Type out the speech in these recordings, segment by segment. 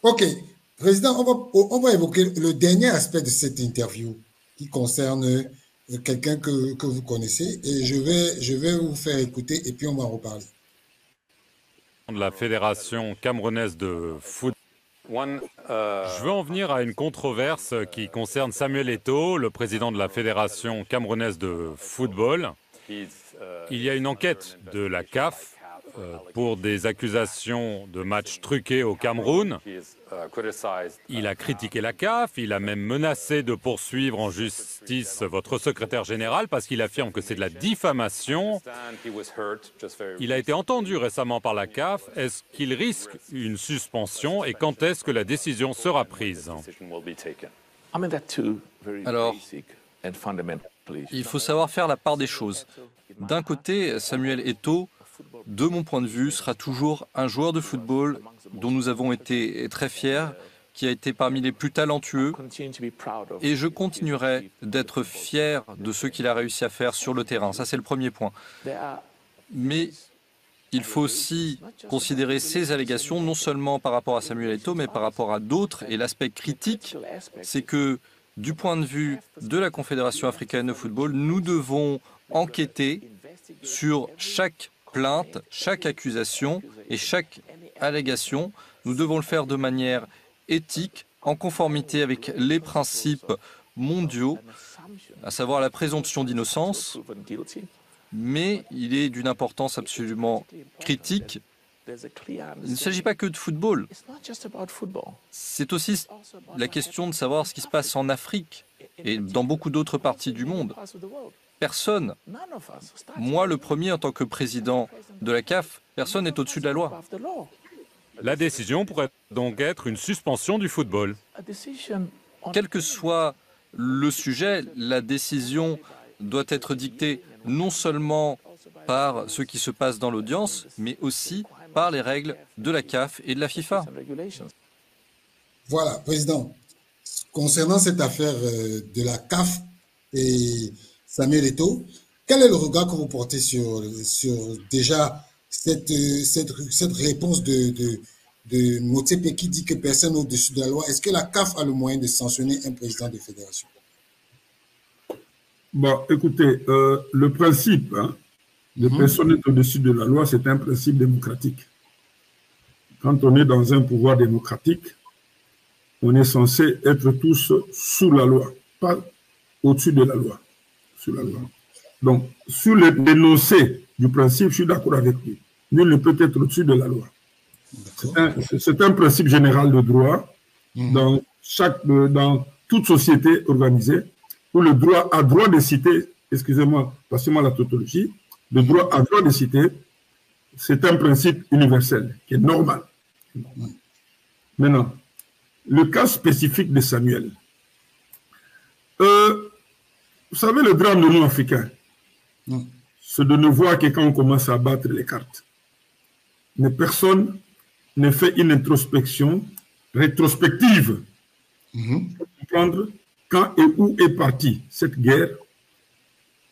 OK. Président, on va évoquer le dernier aspect de cette interview qui concerne quelqu'un que vous connaissez et je vais vous faire écouter et puis on va en reparler. De la Fédération camerounaise de football. Je veux en venir à une controverse qui concerne Samuel Eto'o, le président de la Fédération camerounaise de football. Il y a une enquête de la CAF pour des accusations de matchs truqués au Cameroun. Il a critiqué la CAF, il a même menacé de poursuivre en justice votre secrétaire général parce qu'il affirme que c'est de la diffamation. Il a été entendu récemment par la CAF. Est-ce qu'il risque une suspension et quand est-ce que la décision sera prise? Alors, il faut savoir faire la part des choses. D'un côté, Samuel Eto'o, de mon point de vue, sera toujours un joueur de football dont nous avons été très fiers, qui a été parmi les plus talentueux, et je continuerai d'être fier de ce qu'il a réussi à faire sur le terrain. Ça, c'est le premier point. Mais il faut aussi considérer ces allégations, non seulement par rapport à Samuel Eto'o, mais par rapport à d'autres. Et l'aspect critique, c'est que, du point de vue de la Confédération africaine de football, nous devons enquêter sur chaque plainte, chaque accusation et chaque allégation. Nous devons le faire de manière éthique, en conformité avec les principes mondiaux, à savoir la présomption d'innocence, mais il est d'une importance absolument critique. Il ne s'agit pas que de football. C'est aussi la question de savoir ce qui se passe en Afrique et dans beaucoup d'autres parties du monde. Personne, moi le premier en tant que président de la CAF, personne n'est au-dessus de la loi. La décision pourrait donc être une suspension du football. Quel que soit le sujet, la décision doit être dictée non seulement par ce qui se passe dans l'audience, mais aussi par les règles de la CAF et de la FIFA. Voilà, Président. Concernant cette affaire de la CAF et Samuel Eto'o, quel est le regard que vous portez sur déjà cette réponse de Motsepe qui dit que personne n'est au-dessus de la loi? Est-ce que la CAF a le moyen de sanctionner un président de fédération? Bon, écoutez, le principe de personne n'est au-dessus de la loi, c'est un principe démocratique. Quand on est dans un pouvoir démocratique, on est censé être tous sous la loi, pas au-dessus de la loi. Sous la loi. Donc, sur l'énoncé du principe, je suis d'accord avec lui. Nul ne peut être au-dessus de la loi. C'est un principe général de droit dans toute société organisée où le droit a droit de citer, excusez-moi, passez-moi la tautologie, le droit a droit de citer, c'est un principe universel qui est normal. Maintenant, le cas spécifique de Samuel. Vous savez, le drame de nous Africains, c'est de ne voir que quand on commence à battre les cartes. Mais personne ne fait une introspection rétrospective pour comprendre quand et où est partie cette guerre.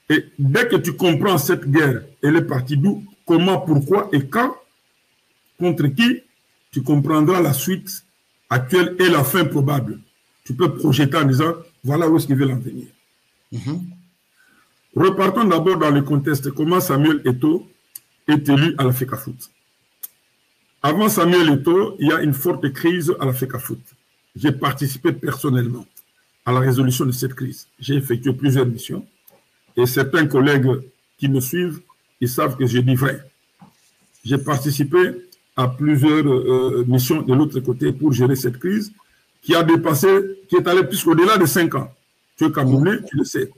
Et dès que tu comprends cette guerre, elle est partie d'où, comment, pourquoi et quand, contre qui, tu comprendras la suite actuelle et la fin probable. Tu peux projeter en disant, voilà où est-ce qu'ils veulent en venir. Repartons d'abord dans le contexte, comment Samuel Eto'o est élu à la FECAFOOT. Avant Samuel Eto'o, il y a une forte crise à la FECAFOOT. J'ai participé personnellement à la résolution de cette crise. J'ai effectué plusieurs missions et certains collègues qui me suivent, ils savent que je dis vrai. J'ai participé à plusieurs missions de l'autre côté pour gérer cette crise qui a dépassé, qui est allée plus au-delà de 5 ans. Tu es Camerounais, tu le sais,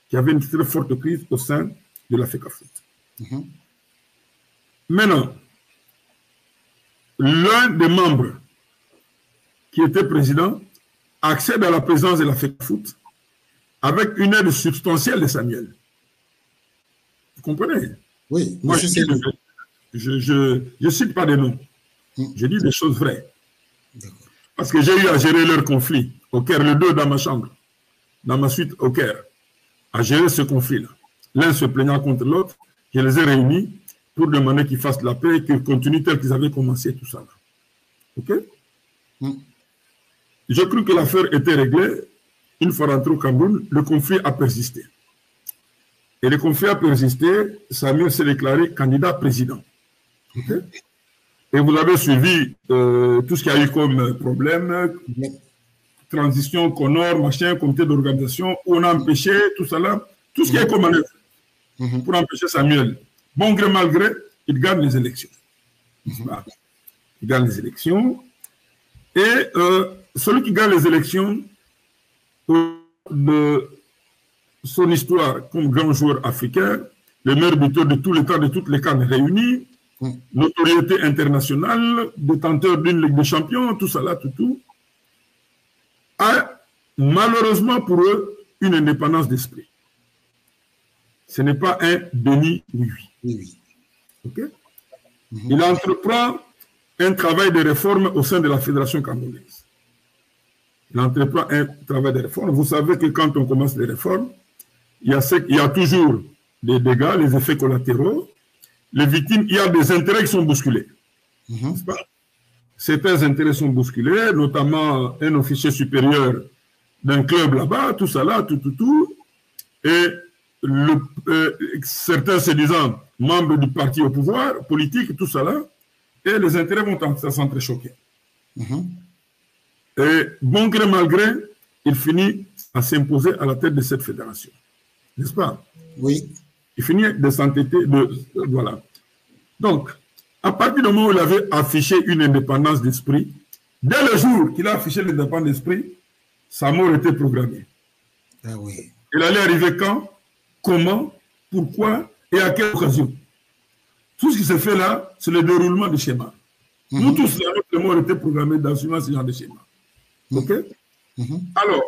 qu'il y avait une très forte crise au sein de la FECAFOOT. Maintenant, l'un des membres qui était président accède à la présidence de la FECAFOOT avec une aide substantielle de Samuel. Vous comprenez? Oui. Moi, je ne cite pas des noms. Je dis des choses vraies. Parce que j'ai eu à gérer leur conflit au Caire, les deux dans ma chambre, dans ma suite au Caire, à gérer ce conflit-là. L'un se plaignant contre l'autre, je les ai réunis pour demander qu'ils fassent la paix et qu'ils continuent tel qu'ils avaient commencé tout ça. OK? Je crois que l'affaire était réglée. Une fois rentré au Cameroun, le conflit a persisté. Et le conflit a persisté, Samuel s'est déclaré candidat président. Okay? Et vous avez suivi tout ce qu'il y a eu comme problème, transition, Connor, machin, comité d'organisation, où on a empêché tout ça là, tout ce qui est comme manœuvre pour empêcher Samuel. Bon gré, mal gré, il gagne les élections. Il gagne les élections. Et celui qui gagne les élections, de son histoire comme grand joueur africain, le meilleur buteur de tous les temps, de toutes les cannes réunies, notoriété internationale, détenteur d'une Ligue des Champions, tout ça là, tout, a malheureusement pour eux une indépendance d'esprit. Ce n'est pas un béni oui. Okay? Il entreprend un travail de réforme au sein de la Fédération camerounaise. Il entreprend un travail de réforme. Vous savez que quand on commence les réformes, il y a toujours des dégâts, les effets collatéraux. Les victimes, il y a des intérêts qui sont bousculés. Certains intérêts sont bousculés, notamment un officier supérieur d'un club là-bas, tout ça là, tout. Et certains se disant membres du parti au pouvoir, politique, tout ça là, et les intérêts vont s'entrechoquer. Et bon gré, mal gré, il finit à s'imposer à la tête de cette fédération. N'est-ce pas? Oui. Il finit de s'entêter, voilà. Donc, à partir du moment où il avait affiché une indépendance d'esprit, dès le jour qu'il a affiché l'indépendance d'esprit, sa mort était programmée. Ah oui. Il allait arriver quand? Comment? Pourquoi? Et à quelle occasion? Tout ce qui se fait là, c'est le déroulement du schéma. Nous tous, notre mort était programmée dans ce genre de schéma. OK? Alors,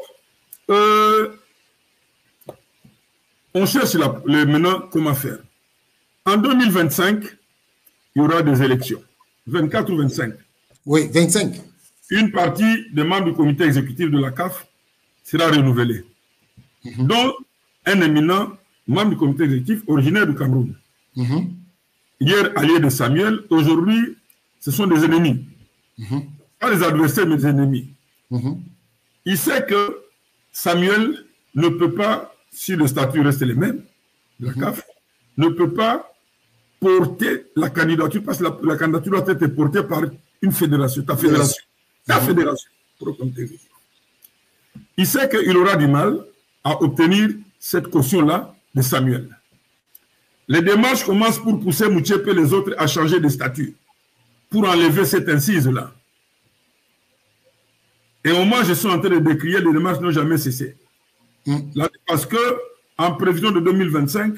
on cherche maintenant comment faire. En 2025, il y aura des élections. 24 ou 25? Oui, 25. Une partie des membres du comité exécutif de la CAF sera renouvelée, dont un éminent membre du comité exécutif originaire du Cameroun. Hier, allié de Samuel, aujourd'hui, ce sont des ennemis. Pas des adversaires, mais des ennemis. Il sait que Samuel ne peut pas, si le statut reste le même, de la CAF, ne peut pas porter la candidature, parce que la candidature doit être portée par une fédération, ta fédération. Ta fédération. Il sait qu'il aura du mal à obtenir cette caution-là de Samuel. Les démarches commencent pour pousser Mouchepe et les autres à changer de statut, pour enlever cette incise-là. Et au moment où je suis en train de décrire, les démarches n'ont jamais cessé. Là, parce que, en prévision de 2025,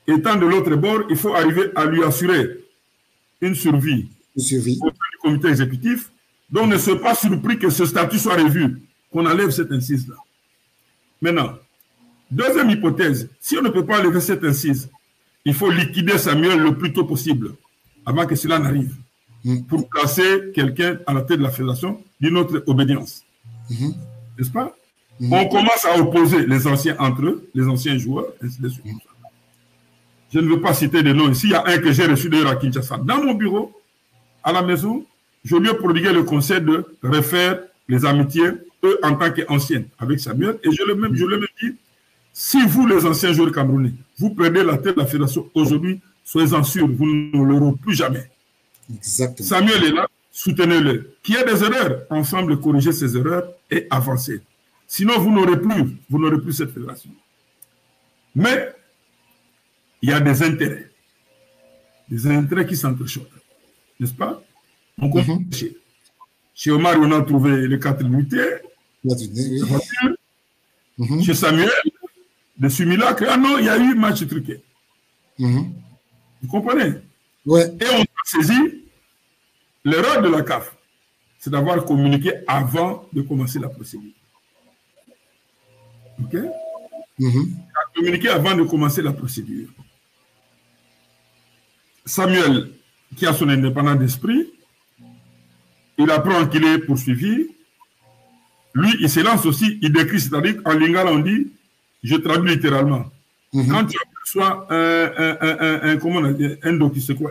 étant de l'autre bord, il faut arriver à lui assurer une survie au sein du comité exécutif. Donc, ne soyez pas surpris que ce statut soit revu, qu'on enlève cette incise-là. Maintenant, deuxième hypothèse, si on ne peut pas enlever cette incise, il faut liquider Samuel le plus tôt possible, avant que cela n'arrive, pour placer quelqu'un à la tête de la fédération d'une autre obédience. N'est-ce pas? On commence à opposer les anciens entre eux, les anciens joueurs, ainsi de suite. Je ne veux pas citer des noms ici. Il y a un que j'ai reçu d'ailleurs à Kinshasa. Dans mon bureau, à la maison, je lui ai prodigué le conseil de refaire les amitiés, eux en tant qu'anciens, avec Samuel. Et je lui ai dit, si vous, les anciens joueurs camerounais, vous perdez la tête de la fédération aujourd'hui, soyez-en sûrs, vous ne l'aurez plus jamais. Exactement. Samuel est là, soutenez-le. Qu'il y ait des erreurs, ensemble corriger ces erreurs et avancer. Sinon, vous n'aurez plus cette fédération. Mais il y a des intérêts qui s'entrechoquent, n'est-ce pas? On comprend. Chez Omar, on a trouvé les 4 unités, chez Samuel, de Sumilac, ah non, il y a eu match truqué. Vous comprenez? Ouais. Et on a saisi l'erreur de la CAF, c'est d'avoir communiqué avant de commencer la procédure. OK? Communiqué avant de commencer la procédure. Samuel, qui a son indépendance d'esprit, il apprend qu'il est poursuivi. Lui, il se lance aussi, il décrit, c'est-à-dire en lingala, on dit, je traduis littéralement. Quand tu aperçois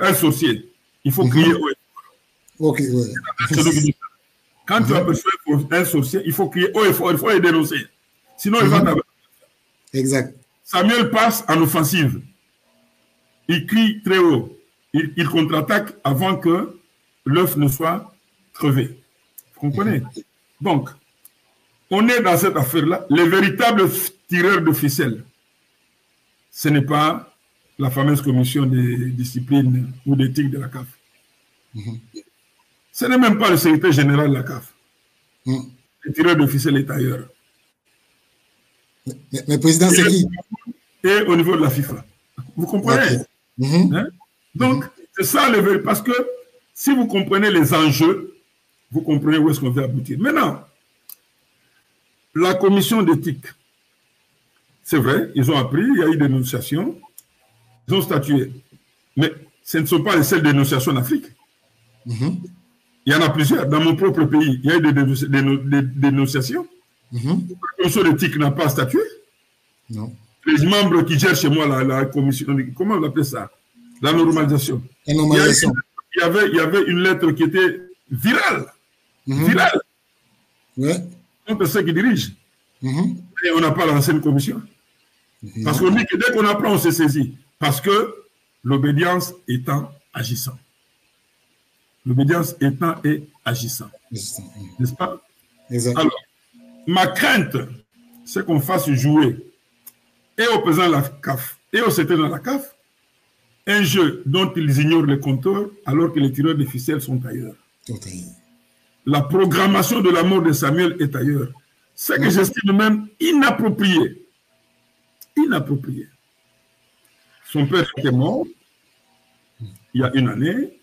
un sorcier, il faut crier. Ok, ouais. Quand tu aperçois un sorcier, il faut crier haut et fort, il faut le dénoncer. Sinon, il va t'abattre. Exact. Samuel passe en offensive. Il crie très haut. Il contre-attaque avant que l'œuf ne soit crevé. Vous comprenez? Donc, on est dans cette affaire-là. Les véritables tireurs de ficelle, ce n'est pas la fameuse commission de discipline ou d'éthique de la CAF. Ce n'est même pas le secrétaire général de la CAF. Le tireur de ficelle est ailleurs. Mais président, c'est qui? Et au niveau de la FIFA. Vous comprenez? Hein? Donc, c'est ça le vrai. Parce que si vous comprenez les enjeux, vous comprenez où est-ce qu'on veut aboutir. Maintenant, la commission d'éthique, c'est vrai, ils ont appris, il y a eu des dénonciations, ils ont statué. Mais ce ne sont pas les seules dénonciations en Afrique. Il y en a plusieurs. Dans mon propre pays, il y a eu des dénonciations. La commission d'éthique n'a pas statué. Non. Les membres qui gèrent chez moi la commission, comment on appelle ça? La normalisation. La normalisation. Il y avait une lettre qui était virale. Virale. Ouais. Contre ceux qui dirigent. Et on n'a pas lancé une commission. Parce qu'on dit que dès qu'on apprend, on se saisit. Parce que l'obédience étant agissant. L'obédience étant et agissant. N'est-ce pas? Exact. Alors, ma crainte, c'est qu'on fasse jouer et au président de la CAF et au secrétaire de la CAF un jeu dont ils ignorent les compteurs alors que les tireurs de ficelles sont ailleurs. La programmation de la mort de Samuel est ailleurs. C'est que j'estime même inapproprié. Inapproprié. Son père était mort il y a une année.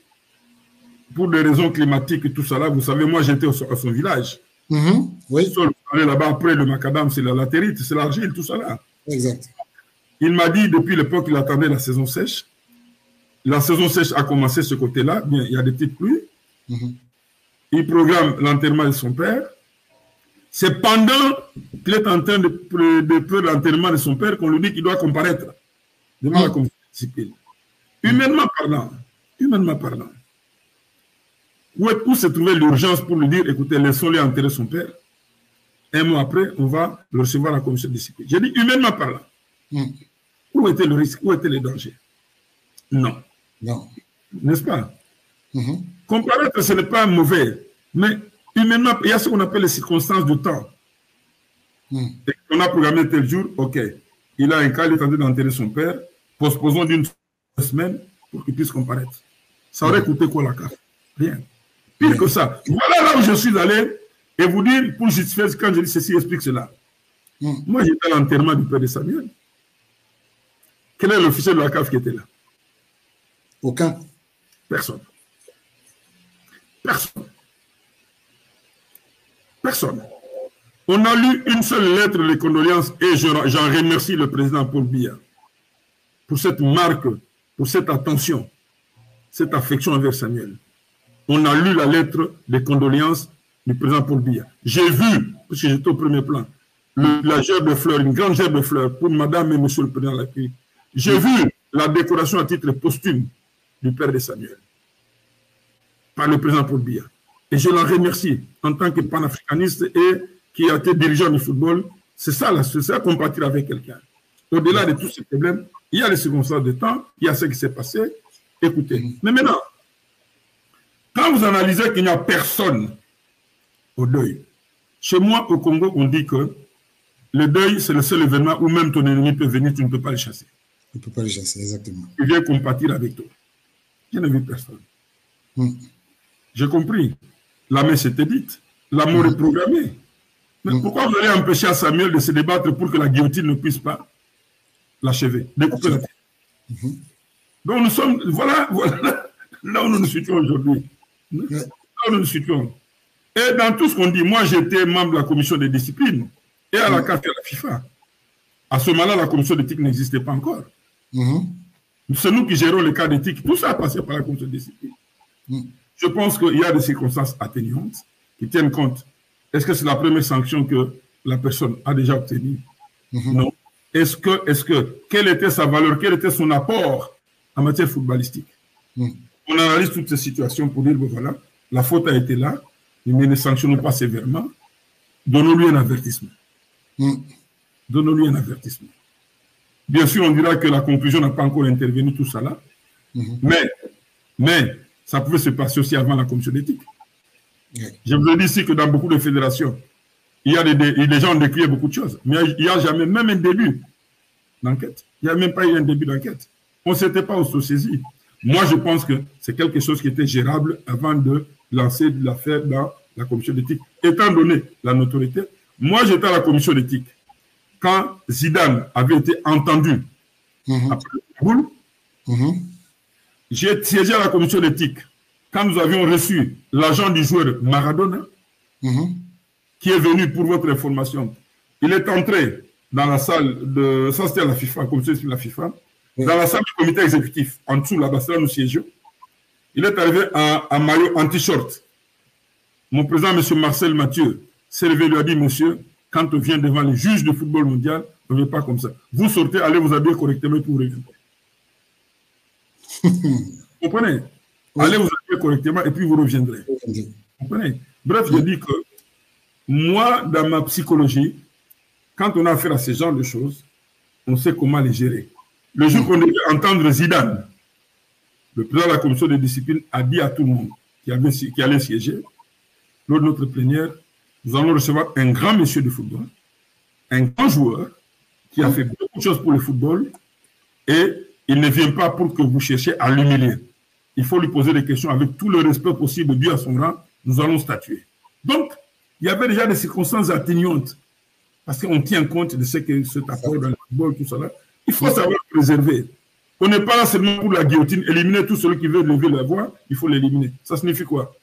Pour des raisons climatiques et tout ça là, vous savez, moi j'étais à son village. Oui. Là-bas, après le macadam, c'est la latérite, c'est l'argile, tout ça là. Exact. Il m'a dit depuis l'époque qu'il attendait la saison sèche. La saison sèche a commencé ce côté-là. Bien, il y a des petites pluies. Il programme l'enterrement de son père. C'est pendant qu'il est en train de faire l'enterrement de son père qu'on lui dit qu'il doit comparaître devant la commission discipline. Humainement parlant, où se trouvait l'urgence pour lui dire, écoutez, laissons-le enterrer son père. Un mois après, on va le recevoir à la commission de discipline. J'ai dit, humainement parlant, où était le risque, où était le danger? Non. Non. N'est-ce pas? Comparaître, ce n'est pas mauvais, mais humainement, il y a ce qu'on appelle les circonstances de temps. Et on a programmé tel jour, ok, il a un cas, il est en train d'enterrer son père, posposons d'une semaine pour qu'il puisse comparaître. Ça aurait coûté quoi la CAF? Rien. Pire que ça. Voilà là où je suis allé et vous dire, pour justifier, quand je dis ceci, explique cela. Moi, j'étais à l'enterrement du père de Samuel. Quel est l'officier de la CAF qui était là? Aucun. Personne. Personne. Personne. On a lu une seule lettre de condoléances et j'en remercie le président Paul Biya pour cette marque, pour cette attention, cette affection envers Samuel. On a lu la lettre de condoléances du président Paul Biya. J'ai vu, parce que j'étais au premier plan, la gerbe de fleurs, une grande gerbe de fleurs pour madame et monsieur le président de la République. J'ai vu la décoration à titre posthume du père de Samuel par le président Paul Biya. Et je l'en remercie en tant que panafricaniste et qui a été dirigeant du football. C'est ça, compatir avec quelqu'un. Au-delà de tous ces problèmes, il y a les circonstances de temps, il y a ce qui s'est passé. Écoutez. Mais maintenant, quand vous analysez qu'il n'y a personne au deuil, chez moi au Congo, on dit que le deuil, c'est le seul événement où même ton ennemi peut venir, tu ne peux pas le chasser. Tu ne peux pas le chasser, exactement. Il vient compatir avec toi. Je n'ai vu personne. J'ai compris. La messe était dite. La mort est programmée. Mais pourquoi vous allez empêcher à Samuel de se débattre pour que la guillotine ne puisse pas l'achever, découper la tête? Donc nous sommes, voilà là où nous nous situons aujourd'hui. Là où nous nous situons. Et dans tout ce qu'on dit, moi j'étais membre de la commission de discipline et à la CAF et à la FIFA. À ce moment-là, la commission d'éthique n'existait pas encore. C'est nous qui gérons les cas d'éthique. Tout ça a passé par la commission de discipline. Je pense qu'il y a des circonstances atténuantes qui tiennent compte. Est-ce que c'est la première sanction que la personne a déjà obtenue? Non. Quelle était sa valeur, quel était son apport en matière footballistique? On analyse toutes ces situations pour dire, ben voilà, la faute a été là, mais ne sanctionnons pas sévèrement, donnons-lui un avertissement. Donnons-lui un avertissement. Bien sûr, on dira que la conclusion n'a pas encore intervenu, tout ça là, mais ça pouvait se passer aussi avant la commission d'éthique. Je vous ai dit ici que dans beaucoup de fédérations, il y a des gens ont décrié beaucoup de choses, mais il n'y a jamais même un début d'enquête. Il n'y a même pas eu un début d'enquête. On ne s'était pas auto-saisi. Moi, je pense que c'est quelque chose qui était gérable avant de lancer l'affaire dans la commission d'éthique. Étant donné la notoriété, moi, j'étais à la commission d'éthique. Quand Zidane avait été entendu après le boule, j'ai siégé à la commission d'éthique quand nous avions reçu l'agent du joueur Maradona, qui est venu pour votre information. Il est entré dans la salle de... Ça, c'était à la FIFA, la commission de la FIFA. Dans la salle du comité exécutif, en dessous, là-bas, c'est là nous siégeons. Il est arrivé en maillot, en t-shirt. Mon président, M. Marcel Mathieu, s'est levé et lui a dit, monsieur, quand on vient devant les juges de football mondial, on ne vient pas comme ça. Vous sortez, allez vous habiller correctement et puis vous reviendrez. Vous comprenez? Allez vous habiller correctement et puis vous reviendrez. Vous comprenez? Bref, je dis que moi, dans ma psychologie, quand on a affaire à ce genre de choses, on sait comment les gérer. Le jour qu'on devait entendre Zidane, le président de la commission de discipline a dit à tout le monde qui allait siéger, lors de notre plénière, nous allons recevoir un grand monsieur de football, un grand joueur qui a fait beaucoup de choses pour le football et il ne vient pas pour que vous cherchiez à l'humilier. Il faut lui poser des questions avec tout le respect possible dû à son rang. Nous allons statuer. Donc, il y avait déjà des circonstances atténuantes parce qu'on tient compte de ce que cet apport dans le football, tout ça là. Il faut savoir préserver. On n'est pas là seulement pour la guillotine, éliminer tout celui qui veut lever la voix, il faut l'éliminer. Ça signifie quoi?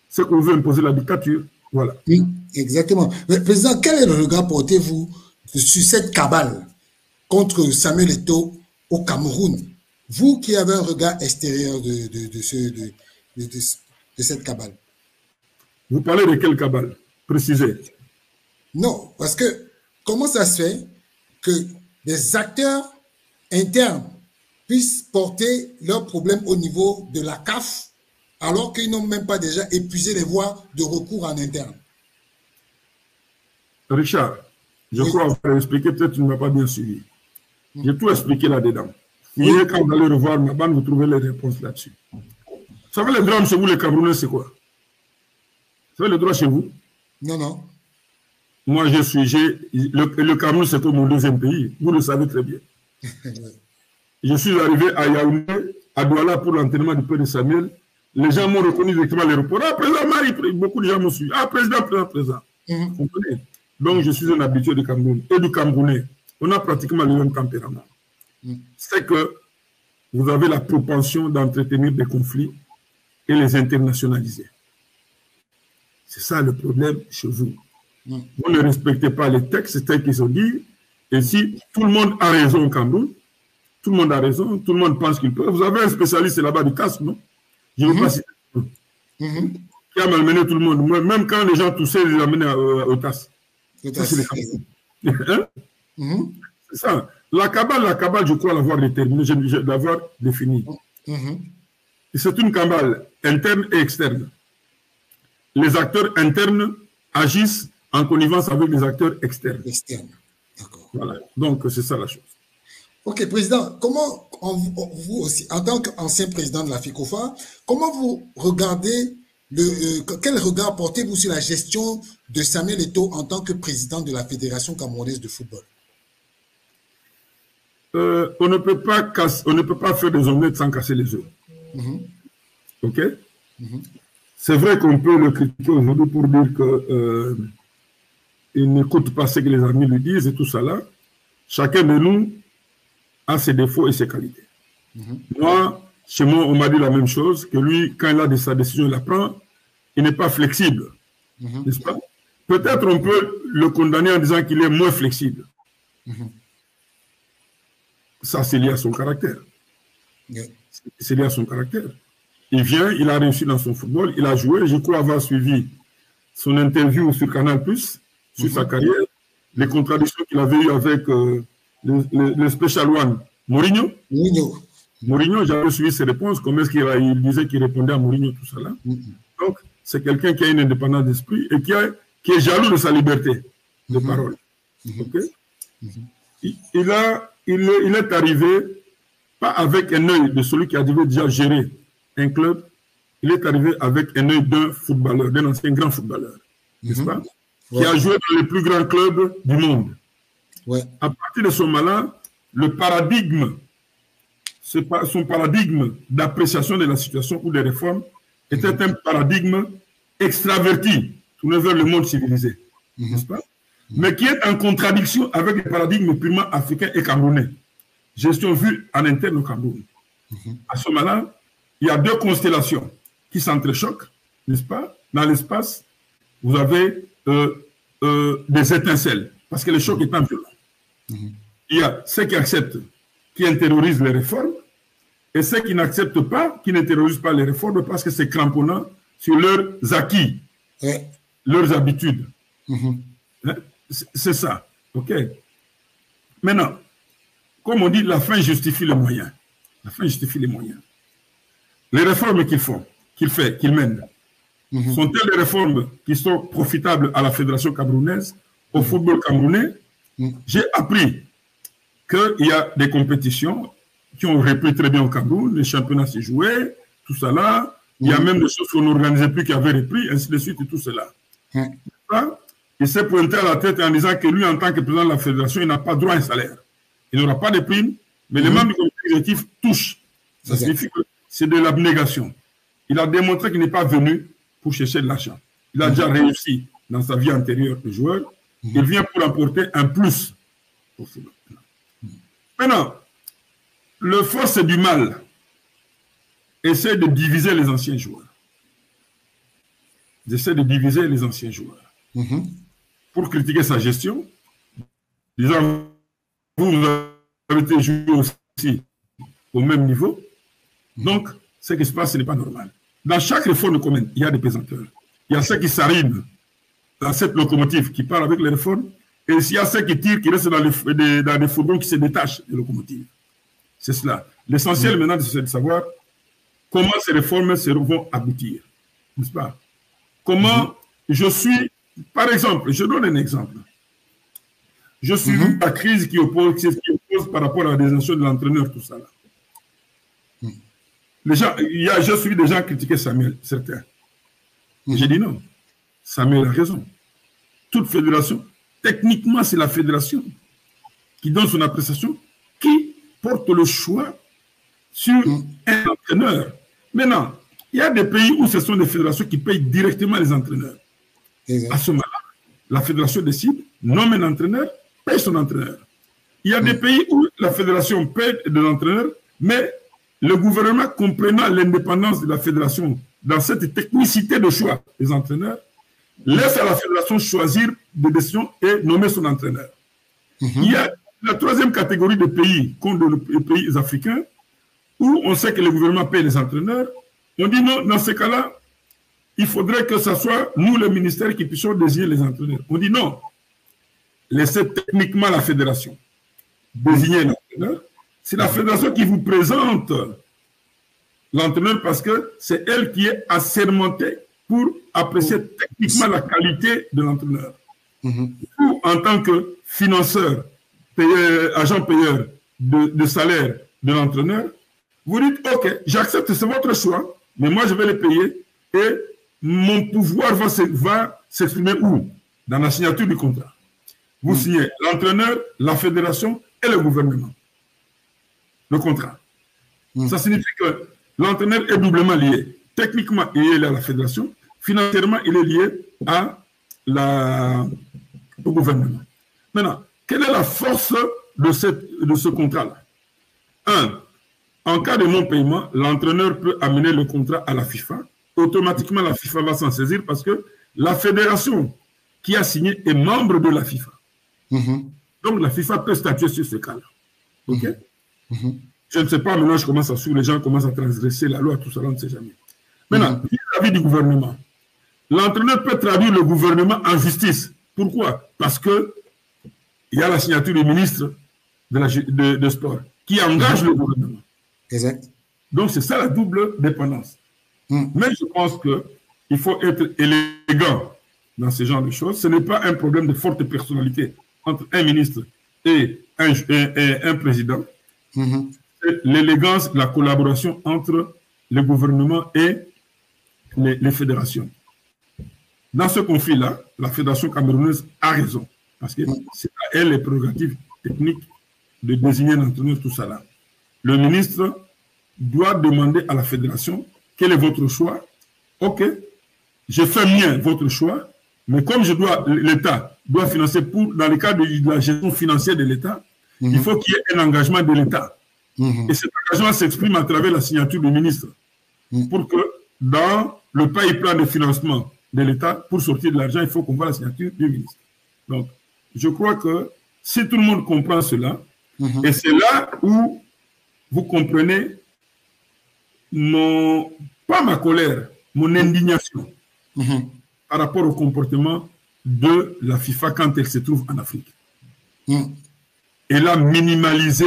C'est qu'on veut imposer la dictature. Voilà. Oui, exactement. Mais, président, quel est le regard portez-vous sur cette cabale contre Samuel Eto'o au Cameroun? Vous qui avez un regard extérieur de cette cabale. Vous parlez de quelle cabale? Précisez. Non, parce que comment ça se fait que des acteurs internes puissent porter leurs problèmes au niveau de la CAF alors qu'ils n'ont même pas déjà épuisé les voies de recours en interne? Richard, je crois avoir expliqué, peut-être tu ne m'as pas bien suivi. J'ai tout expliqué là-dedans. Hier, quand vous allez revoir ma bande, vous trouvez les réponses là-dessus. Vous savez, le drame chez vous, les Camerounais, c'est quoi? Vous savez, le droit chez vous? Non, non. Moi, le Cameroun, c'est comme mon deuxième pays. Vous le savez très bien. Je suis arrivé à Yaoundé, à Douala, pour l'enterrement du père de Samuel. Les gens m'ont reconnu directement à l'aéroport. Ah, président Marie, beaucoup de gens m'ont suivi. Ah, président. Vous comprenez? Donc, je suis un habitué du Cameroun et du Camerounais. On a pratiquement le même tempérament. C'est que vous avez la propension d'entretenir des conflits et les internationaliser. C'est ça le problème chez vous. Vous ne respectez pas les textes tels qu'ils sont dit. Et si tout le monde a raison au Cameroun, tout le monde a raison, tout le monde pense qu'il peut. Vous avez un spécialiste là-bas du casque, non? Je ne veux pas citer. Qui a malmené tout le monde. Même quand les gens toussaient, ils les amenaient au TAS. C'est ça. La cabale, je crois l'avoir déterminée, l'avoir définie. C'est une cabale interne et externe. Les acteurs internes agissent en connivence avec les acteurs externes. D'accord. Voilà. Donc, c'est ça la chose. Ok, président, comment vous aussi, en tant qu'ancien président de la FICOFA, comment vous regardez, quel regard portez-vous sur la gestion de Samuel Eto'o en tant que président de la Fédération camerounaise de football? On ne peut pas faire des omelettes sans casser les œufs. Ok? C'est vrai qu'on peut le critiquer aujourd'hui pour dire qu'il n'écoute pas ce que les amis lui disent et tout ça là. Chacun de nous a ses défauts et ses qualités. Moi, chez moi, on m'a dit la même chose, que lui, quand il a sa décision, il la prend, il n'est pas flexible. N'est-ce pas? Peut-être on peut le condamner en disant qu'il est moins flexible. Ça, c'est lié à son caractère. C'est lié à son caractère. Il vient, il a réussi dans son football, il a joué. Je crois avoir suivi son interview sur Canal+, sur sa carrière, les contradictions qu'il avait eues avec le Special One, Mourinho. Mourinho, j'avais suivi ses réponses, comment est-ce qu'il disait qu'il répondait à Mourinho, tout ça là. Donc, c'est quelqu'un qui a une indépendance d'esprit et qui est jaloux de sa liberté de parole. Okay? Il est arrivé, pas avec un œil de celui qui a déjà géré un club, il est arrivé avec un œil d'un footballeur, d'un ancien grand footballeur, n'est-ce pas? Qui a joué dans les plus grands clubs du monde. Ouais. À partir de ce moment-là, le paradigme, son paradigme d'appréciation de la situation ou des réformes était un paradigme extraverti, tourné vers le monde civilisé, n'est-ce pas? Mais qui est en contradiction avec le paradigme purement africain et camerounais. Gestion vue en interne au Cameroun. À ce moment-là, il y a deux constellations qui s'entrechoquent, n'est-ce pas? Dans l'espace, vous avez des étincelles, parce que le choc est violent. Il y a ceux qui acceptent, qui intériorisent les réformes, et ceux qui n'acceptent pas, qui n'intériorisent pas les réformes, parce que c'est cramponnant sur leurs acquis, leurs habitudes. Hein? C'est ça. OK? Maintenant, comme on dit, la fin justifie les moyens. La fin justifie les moyens. Les réformes qu'il mène, sont-elles des réformes qui sont profitables à la Fédération camerounaise, au football camerounais? J'ai appris qu'il y a des compétitions qui ont repris très bien au Cameroun, les championnats s'y jouaient, tout ça là. Il y a même des choses qu'on n'organisait plus qui avaient repris, ainsi de suite et tout cela. Il s'est pointé à la tête en disant que lui, en tant que président de la fédération, il n'a pas droit à un salaire. Il n'aura pas de prime, mais les membres du comité exécutif touchent. Ça signifie que c'est de l'abnégation. Il a démontré qu'il n'est pas venu pour chercher de l'argent. Il a déjà réussi dans sa vie antérieure de joueur. Il vient pour apporter un plus au football. Maintenant, le force du mal essaie de diviser les anciens joueurs. Ils essaient de diviser les anciens joueurs. Pour critiquer sa gestion, disant, vous avez été joué aussi au même niveau. Donc, ce qui se passe, ce n'est pas normal. Dans chaque réforme commune, il y a des pesanteurs. Il y a ceux qui s'arriment dans cette locomotive qui part avec les réformes, et il y a ceux qui tirent, qui restent dans les fourgons qui se détachent des locomotives. C'est cela. L'essentiel maintenant, c'est de savoir comment ces réformes vont aboutir. N'est-ce pas? Comment je suis, par exemple, je donne un exemple. Je suis la crise qui oppose par rapport à la désignation de l'entraîneur, tout ça là. Les gens, je suis des gens critiquer Samuel, certains. J'ai dit non. Samuel a raison. Toute fédération, techniquement, c'est la fédération qui donne son appréciation, qui porte le choix sur un entraîneur. Maintenant, il y a des pays où ce sont des fédérations qui payent directement les entraîneurs. À ce moment-là, la fédération décide, nomme un entraîneur, paye son entraîneur. Il y a des pays où la fédération paye de l'entraîneur, mais le gouvernement, comprenant l'indépendance de la fédération dans cette technicité de choix des entraîneurs, laisse à la fédération choisir des décisions et nommer son entraîneur. Il y a la troisième catégorie de pays, comme les pays africains, où on sait que le gouvernement paye les entraîneurs. On dit non, dans ce cas-là, il faudrait que ce soit nous, le ministère, qui puissions désigner les entraîneurs. On dit non, laissez techniquement la fédération désigner l'entraîneur. C'est la fédération qui vous présente l'entraîneur parce que c'est elle qui est assermentée pour apprécier techniquement la qualité de l'entraîneur. Vous, en tant que financeur, agent payeur de salaire de l'entraîneur, vous dites, OK, j'accepte, c'est votre choix, mais moi je vais les payer et mon pouvoir va s'exprimer où? Dans la signature du contrat. Vous signez l'entraîneur, la fédération et le gouvernement. Le contrat. Ça signifie que l'entraîneur est doublement lié. Techniquement, il est lié à la fédération. Financièrement, il est lié au gouvernement. Maintenant, quelle est la force de ce contrat-là? 1. En cas de non-paiement, l'entraîneur peut amener le contrat à la FIFA. Automatiquement, la FIFA va s'en saisir parce que la fédération qui a signé est membre de la FIFA. Donc, la FIFA peut statuer sur ce cas-là. OK? Je ne sais pas, maintenant je commence à suivre, les gens commencent à transgresser la loi, tout ça, on ne sait jamais. Maintenant, vis-à-vis du gouvernement, l'entraîneur peut traduire le gouvernement en justice. Pourquoi? Parce que il y a la signature du ministre de sport qui engage le gouvernement. Exact. Donc c'est ça la double dépendance. Mais je pense que il faut être élégant dans ce genre de choses. Ce n'est pas un problème de forte personnalité entre un ministre et un président. C'est l'élégance, la collaboration entre le gouvernement et les fédérations. Dans ce conflit-là, la fédération camerounaise a raison, parce que c'est à elle les prérogatives techniques de désigner un entraîneur, tout ça là. Le ministre doit demander à la fédération quel est votre choix. Ok, je fais mien votre choix, mais comme l'État doit financer dans le cadre de la gestion financière de l'État, il faut qu'il y ait un engagement de l'État. Et cet engagement s'exprime à travers la signature du ministre, pour que dans le plan de financement de l'État, pour sortir de l'argent, il faut qu'on voit la signature du ministre. Donc, je crois que si tout le monde comprend cela, et c'est là où vous comprenez pas ma colère, mon indignation par rapport au comportement de la FIFA quand elle se trouve en Afrique. Elle a minimalisé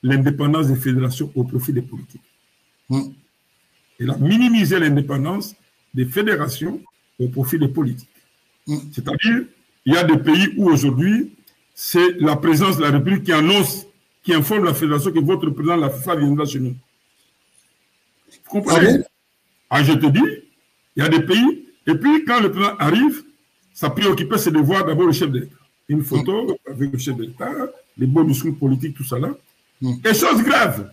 l'indépendance des fédérations au profit des politiques. Elle a minimisé l'indépendance des fédérations au profit des politiques. C'est-à-dire, il y a des pays où aujourd'hui, c'est la présidence de la République qui annonce, qui informe la fédération que votre président de la FIFA viendra chez nous. Vous comprenez? Je te dis, il y a des pays, et puis quand le président arrive, sa préoccupation, c'est de voir d'abord le chef de l'État. Une photo avec le chef de l'État, les beaux discours politiques, tout ça là. Et chose grave,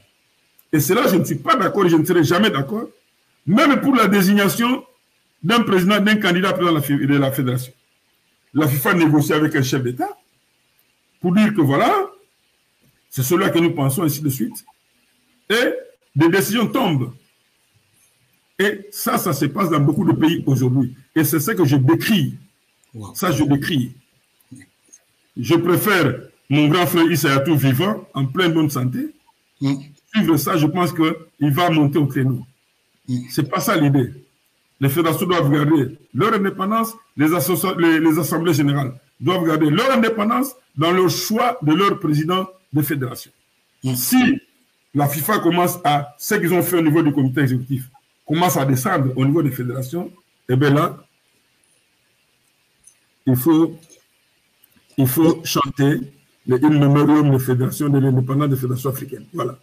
et c'est là je ne suis pas d'accord et je ne serai jamais d'accord, même pour la désignation d'un président, d'un candidat président de la fédération. La FIFA négocie avec un chef d'État pour dire que voilà, c'est cela que nous pensons, ainsi de suite. Et des décisions tombent. Et ça se passe dans beaucoup de pays aujourd'hui. Et c'est ce que je décris. Ça, je décris. Je préfère mon grand frère Issayatu vivant, en pleine bonne santé. Suivre ça, je pense qu'il va monter au créneau. C'est pas ça l'idée. Les fédérations doivent garder leur indépendance, les assemblées générales doivent garder leur indépendance dans le choix de leur président de fédération. Si la FIFA commence à, ce qu'ils ont fait au niveau du comité exécutif, commence à descendre au niveau des fédérations, et bien là, il faut chanter le hymne mémorium de fédération de l'indépendance des fédérations africaines. Voilà.